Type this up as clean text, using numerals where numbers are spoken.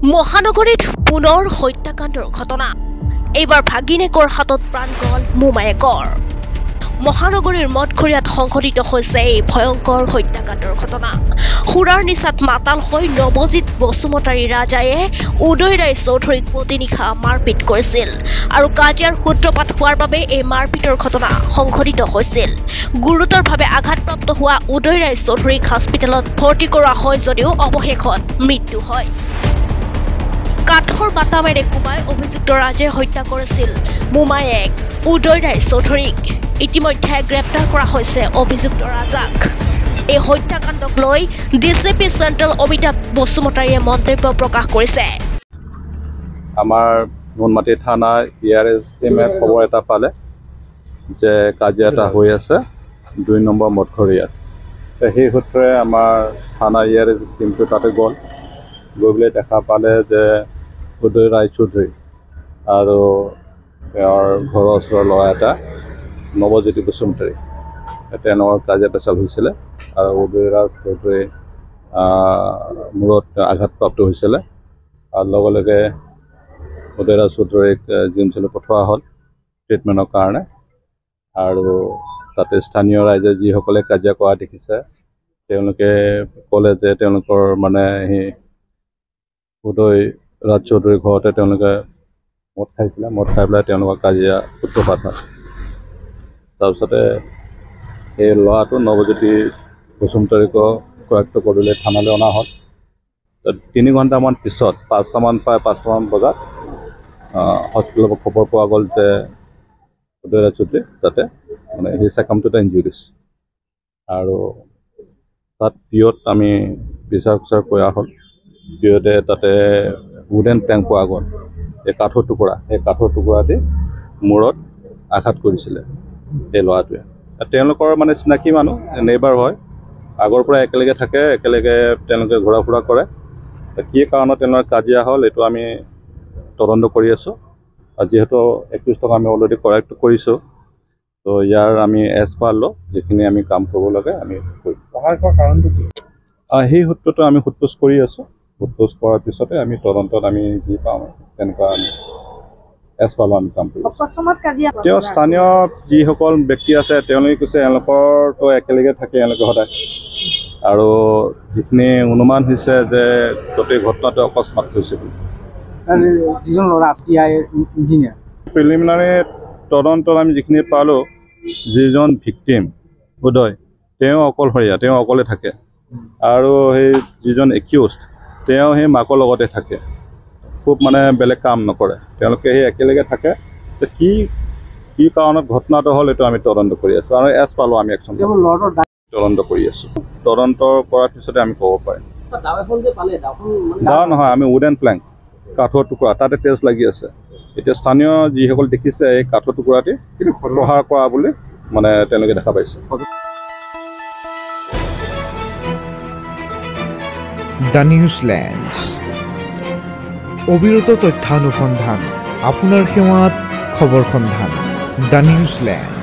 মহানগৰীত পুনৰ হত্যাকাণ্ডৰ ঘটনা। এইবাৰ ভাগিনেকৰ হাতত প্ৰাণ গ'ল মোমায়েকৰ। মহানগৰীৰ মঠঘৰীয়াত সংঘটিত হৈছে এই ভয়ংকৰ হত্যাকাণ্ডৰ ঘটনা। সুৰাৰ নিচাত মাতাল হৈ নৱজিৎ বসুমতাৰী ৰাজায়ে উদয় ৰায় চৌধুৰীক প্ৰতি নিশা মাৰপিট কৰিছিল আৰু কাজিয়াৰ সূত্ৰপাত হোৱাৰ বাবে এই মাৰপিটৰ ঘটনা সংঘটিত হৈছিল। গুৰুতৰভাৱে আঘাতপ্ৰাপ্ত হোৱা উদয় ৰায় চৌধুৰীক হস্পিটেলত ভৰ্তি কৰোৱা হয় যদিও অৱশেষত মৃত্যু হয়। কাঠৰ বাটামেৰে কোবাই অভিযুক্ত ৰাজে হত্যা কৰিছিল মোমায়েক উদয় ৰায় চৌধুৰীক। ইতিমধ্যে গ্ৰেপ্তাৰ কৰা হৈছে অভিযুক্ত ৰাজাক। এই হত্যাকাণ্ডক লৈ ডিচিপি চেণ্ট্ৰেল অমিতাভ বসুমতাৰীয়ে মন্তব্য প্ৰকাশ কৰিছে। আমাৰ নুনমাটি থানা ERS টিমে খবৰ এটা পালে যে কাজিয়া এটা হৈ আছে 2 নম্বৰ মঠঘৰীয়াত। সেই সূত্ৰে আমাৰ থানা ERS টিমটো তাতে গ'ল। গৈ পেলাই দেখা পালে যে উদয় ৰায় চৌধুৰী আৰু তেওঁৰ ঘৰৰ ওচৰৰ ল'ৰা এটা নৱজ্যোতি বসুমতাৰী তেওঁলোকৰ কাজিয়া পেচাল হৈছিলে আৰু উদয় ৰায় চৌধুৰী মূৰত আঘাতপ্ৰাপ্ত হৈছিলে আৰু লগে লগে উদয় ৰায় চৌধুৰীক জিমছলৈ পঠোৱা হ'ল ট্ৰিটমেণ্টৰ কাৰণে। আৰু তাতে স্থানীয় ৰাইজে যিসকলে কাজিয়া কৰা দেখিছে তেওঁলোকে ক'লে যে তেওঁলোকৰ সেই উদয় ৰাজ চৌধুৰীৰ ঘৰতে তেওঁলোকে মদ খাইছিলে। মদ খাই পেলাই তেওঁলোকৰ কাজিয়া সূত্ৰপাত হয়। তাৰপিছতে এই ল'ৰাটো নৱজ্যোতি বসুমতাৰীক কৰায়ত্ব কৰিলে থানালৈ অনা হ'ল। 3 ঘণ্টামান পিছত প্ৰায় 5টামান বজাত হস্পিটেলৰ পৰা খবৰ পোৱা গ'ল যে উদয় ৰাজ চৌধুৰী তাতে সি চাকামটোতে ইনজুৰিছ আৰু তাত পিঅ'ত আমি বিচাৰ কৰা হ'ল। পিঅ'তে তাতে উডেন প্লেংক পোৱা গ'ল। এই কাঠৰ টুকুৰা দি মূৰত আঘাত কৰিছিলে এই ল'ৰাটোৱে। তেওঁলোকৰ চিনাকি মানুহ, নেইবাৰ হয়, আগৰ পৰা একেলগে থাকে, একেলগে তেওঁলোকে ঘূৰা ফুৰা কৰে। কি কাৰণত তেওঁলোকৰ কাজিয়া হ'ল এইটো আমি তদন্ত কৰি আছোঁ। আৰু যিহেতু 21 আমি অলৰেডি কৰায়ত্ব কৰিছোঁ, তো ইয়াৰ আমি এজ পাৰ ল যিখিনি আমি কাম কৰিব লাগে আমি কৰিম। কাৰণটো কি? সেই সূত্ৰটো আমি সোধপোছ কৰি আছোঁ। সোধপোছ কৰাৰ পিছতে আমি তদন্তত আমি যি পাওঁ তেনেকুৱা আমি এজ পালোঁ আমি কাম কৰিম। তেওঁ স্থানীয় যিসকল ব্যক্তি আছে তেওঁলোকে কৈছে এওঁলোকৰতো একেলগে থাকে এওঁলোকে সদায়। আৰু যিখিনি অনুমান হৈছে যে গোটেই ঘটনাটো অকস্মাত হৈছে বুলি। যিজন ল'ৰা ইঞ্জিনিয়াৰ প্ৰিলিমিনাৰী তদন্তত আমি যিখিনি পালোঁ, যিজন ভিক্টিম উদয় তেওঁ অকলশৰীয়া, তেওঁ অকলে থাকে। আৰু সেই যিজন একিউজড তেওঁ সেই মাকৰ লগতে থাকে, খুব বেলেগ কাম নকৰে। তেওঁলোকে সেই একেলগে থাকে। কি কাৰণত ঘটনাটো হ'ল এইটো আমি তদন্ত কৰি আছোঁ আৰু এজ পালোঁ আমি একশ্যন তদন্ত কৰি আছোঁ। তদন্ত কৰাৰ পিছতে আমি ক'ব পাৰিম। দাও নহয়, আমি উডেন প্লেংক কাঠৰ টুকুৰা তাতে তেজ লাগি আছে। এতিয়া স্থানীয় যিসকল দেখিছে এই কাঠৰ টুকুৰাটি প্ৰহাৰ কৰা বুলি তেওঁলোকে দেখা পাইছে। দ্য নিউজ লেন্স, অবিৰত তথ্যানুসন্ধান, আপোনাৰ সেৱাত খবৰ সন্ধান। The news lens.